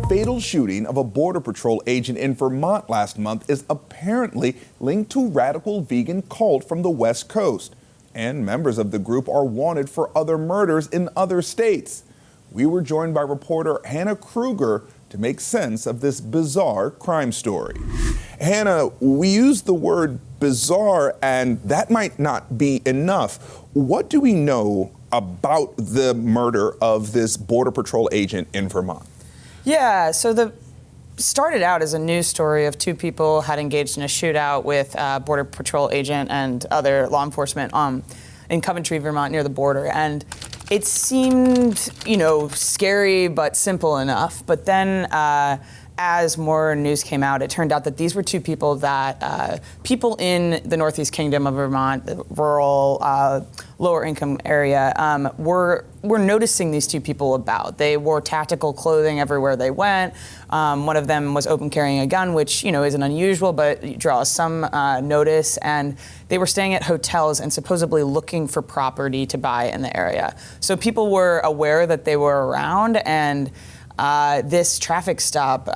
fatal shooting of a Border Patrol agent in Vermont last month is apparently linked to a radical vegan cult from the West Coast. And members of the group are wanted for other murders in other states. We were joined by reporter Hanna Krueger to make sense of this bizarre crime story. Hanna, we use the word bizarre, and that might not be enough. What do we know about the murder of this Border Patrol agent in Vermont? Yeah, so started out as a news story of two people had engaged in a shootout with a Border Patrol agent and other law enforcement in Coventry, Vermont, near the border. And it seemed, scary but simple enough. But then as more news came out, it turned out that these were two people that people in the Northeast Kingdom of Vermont, the rural, lower income area, were noticing these two people about. They wore tactical clothing everywhere they went. One of them was open carrying a gun, which, isn't unusual, but draws some notice. And they were staying at hotels and supposedly looking for property to buy in the area. So people were aware that they were around, and this traffic stop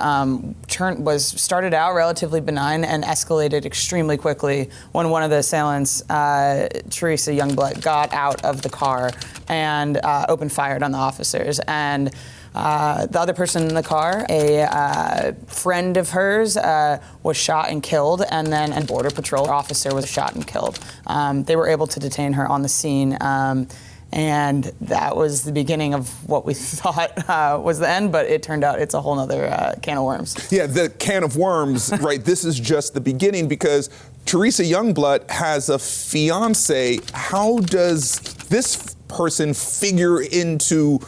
started out relatively benign and escalated extremely quickly when one of the assailants, Teresa Youngblood, got out of the car and opened fire on the officers. And the other person in the car, a friend of hers, was shot and killed, and then a Border Patrol officer was shot and killed. They were able to detain her on the scene. And that was the beginning of what we thought was the end, but it turned out it's a whole other can of worms. Yeah, the can of worms, right? This is just the beginning, because Teresa Youngblood has a fiance. How does this person figure into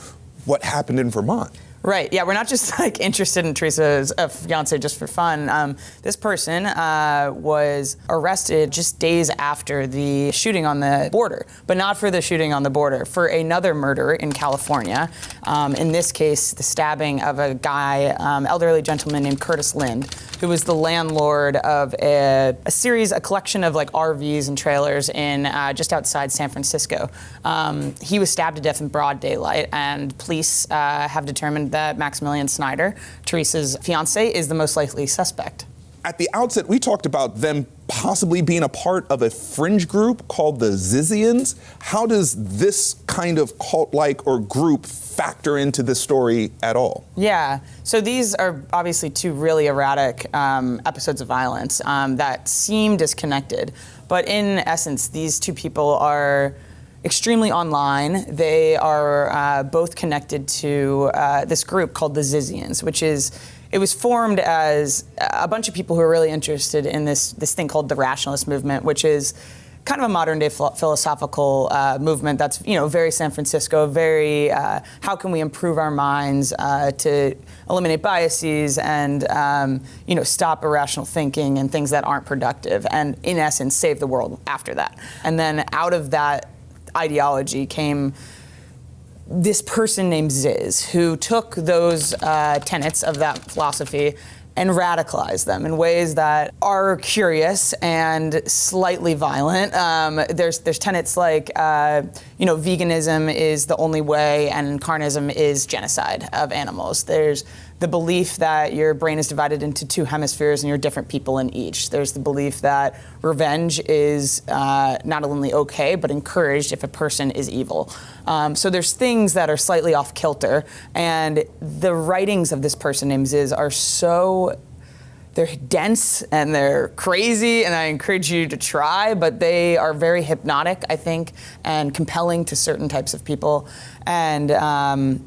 what happened in Vermont? Right. Yeah, we're not just interested in Teresa's fiance just for fun. This person was arrested just days after the shooting on the border, but not for the shooting on the border, for another murder in California. In this case, the stabbing of a guy, elderly gentleman named Curtis Lind, who was the landlord of a collection of RVs and trailers in just outside San Francisco. He was stabbed to death in broad daylight, and police have determined that Maximilian Snyder, Teresa's fiance, is the most likely suspect. At the outset, we talked about them possibly being a part of a fringe group called the Zizians. How does this kind of cult-like or group factor into this story at all? Yeah, so these are obviously two really erratic episodes of violence that seem disconnected. But in essence, these two people are extremely online. They are both connected to this group called the Zizians, it was formed as a bunch of people who are really interested in this thing called the rationalist movement, which is kind of a modern day philosophical movement that's, very San Francisco, very how can we improve our minds to eliminate biases and, stop irrational thinking and things that aren't productive, and in essence, save the world after that. And then out of that ideology came this person named Ziz, who took those tenets of that philosophy and radicalized them in ways that are curious and slightly violent. There's tenets like, veganism is the only way and carnism is genocide of animals. There's the belief that your brain is divided into two hemispheres and you're different people in each. There's the belief that revenge is not only okay, but encouraged if a person is evil. So there's things that are slightly off kilter, and the writings of this person named Ziz are they're dense and they're crazy, and I encourage you to try, but they are very hypnotic, I think, and compelling to certain types of people. And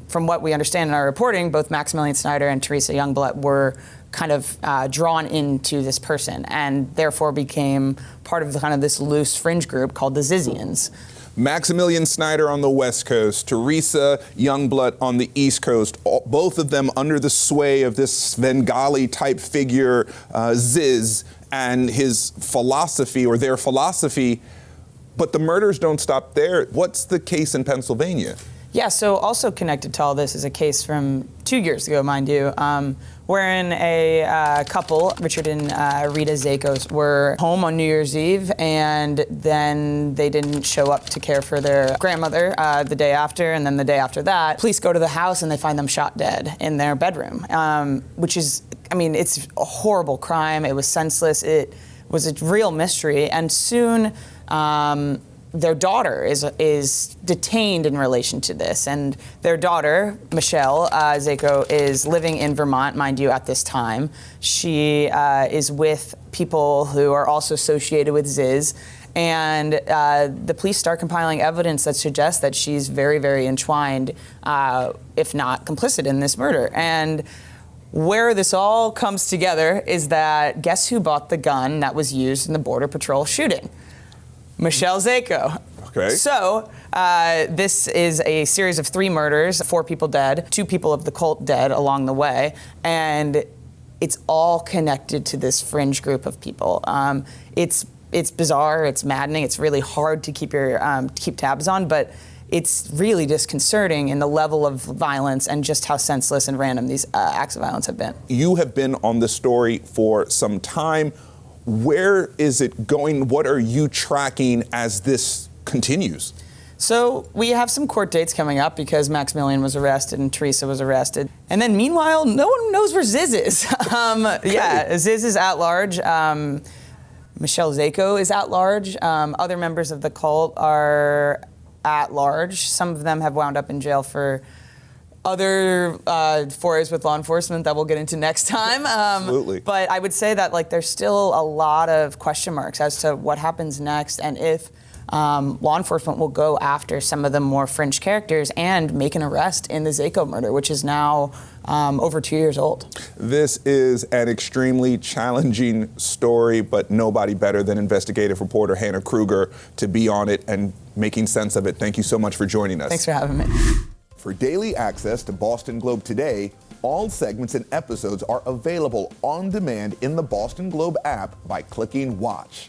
from what we understand in our reporting, both Maximilian Snyder and Teresa Youngblood were kind of drawn into this person, and therefore became part of this loose fringe group called the Zizians. Maximilian Snyder on the West Coast, Teresa Youngblood on the East Coast, both of them under the sway of this Svengali-type figure, Ziz, and his philosophy, or their philosophy. But the murders don't stop there. What's the case in Pennsylvania? Yeah, so also connected to all this is a case from 2 years ago, mind you, wherein a couple, Richard and Rita Zakos, were home on New Year's Eve, and then they didn't show up to care for their grandmother the day after, and then the day after that, police go to the house and they find them shot dead in their bedroom, which is, I mean, it's a horrible crime. It was senseless. It was a real mystery, and soon their daughter is detained in relation to this, and their daughter, Michelle Zako, is living in Vermont, mind you, at this time. She is with people who are also associated with Ziz, and the police start compiling evidence that suggests that she's very, very entwined, if not complicit in this murder. And where this all comes together is that guess who bought the gun that was used in the Border Patrol shooting? Michelle Zako. Okay. So this is a series of 3 murders, 4 people dead, 2 people of the cult dead along the way, and it's all connected to this fringe group of people. It's bizarre, it's maddening, it's really hard to keep tabs on, but it's really disconcerting in the level of violence and just how senseless and random these acts of violence have been. You have been on the story for some time. Where is it going? What are you tracking as this continues? So we have some court dates coming up because Maximilian was arrested and Teresa was arrested. And then meanwhile, no one knows where Ziz is. Yeah, Ziz is at large. Michelle Zako is at large. Other members of the cult are at large. Some of them have wound up in jail for other forays with law enforcement that we'll get into next time. Absolutely. But I would say that there's still a lot of question marks as to what happens next and if law enforcement will go after some of the more fringe characters and make an arrest in the Zako murder, which is now over 2 years old. This is an extremely challenging story, but nobody better than investigative reporter Hanna Krueger to be on it and making sense of it. Thank you so much for joining us. Thanks for having me. For daily access to Boston Globe Today, all segments and episodes are available on demand in the Boston Globe app by clicking Watch.